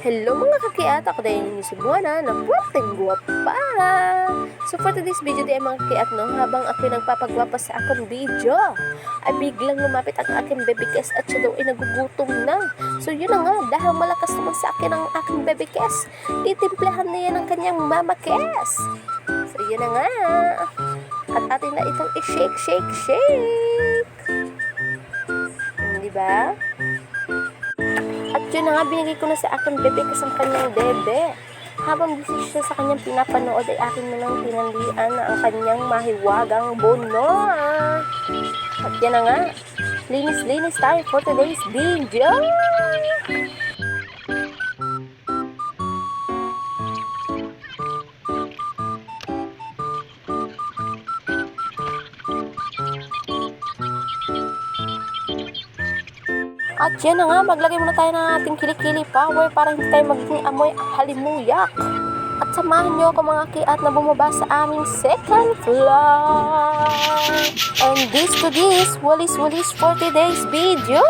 Hello mga kakiat, ako dahil yung si Buwana na puweteng guwapa. So for today's video di ay mga kakiat no, habang ako nagpapagwapa sa akong video, ay biglang lumapit ang aking baby Kes at siya daw ay nagugutom na. So yun na nga, dahil malakas naman sa akin ang aking baby Kes, titimplahan niya ng kanyang mama Kes. So yun na nga, at atin na itong i-shake, shake, shake. Diba? At yun na nga, binigay ko na sa akin bebe kasi ang kanyang bebe. Habang busy siya sa kanyang pinapanood ay akin na lang tinandian na ang kanyang mahiwagang bono. At yan na nga, linis-linis tayo for today's video. At yan na nga, maglagay muna tayo ng ating kilikili power para hindi tayo maging amoy halimuyak. At samahan nyo ako mga kiat na bumaba sa aming second floor. And this to this, walis-walis for today's video.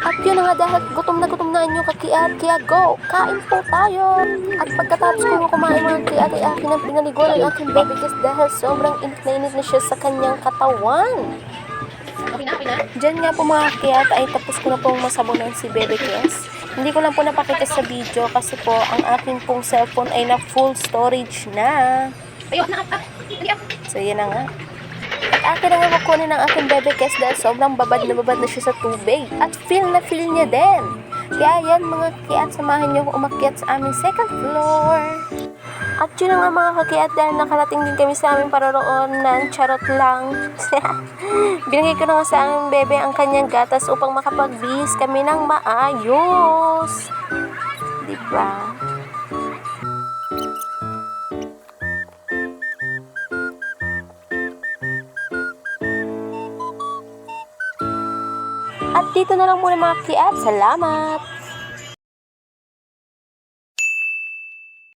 At yun na nga, dahil gutom na inyo kakiat, kaya go, kain po tayo. At pagkatapos ko kumain mga kiat ay akin ang pinaliguan ng aking baby Kes dahil sobrang init na siya sa kanyang katawan. Diyan nga po mga kiat ay tapos ko na pong masabunan si baby Kes. Hindi ko lang po napakita sa video kasi po ang aking pong cellphone ay na full storage na. So yan na nga. At akin na nga kukunin ng aking baby Kes dahil sobrang babad na siya sa tubig. At feel na feel niya din. Kaya yan mga kakiat, samahan niyo akong umakyat sa aming second floor. At yun na nga mga kakiat, dahil nakarating din kami sa aming paroroonan, charot lang. Binigay ko na nga sa aming bebe ang kanyang gatas upang makapagbihis kami ng maayos. Diba? At dito na lang muna mga kiat. Salamat!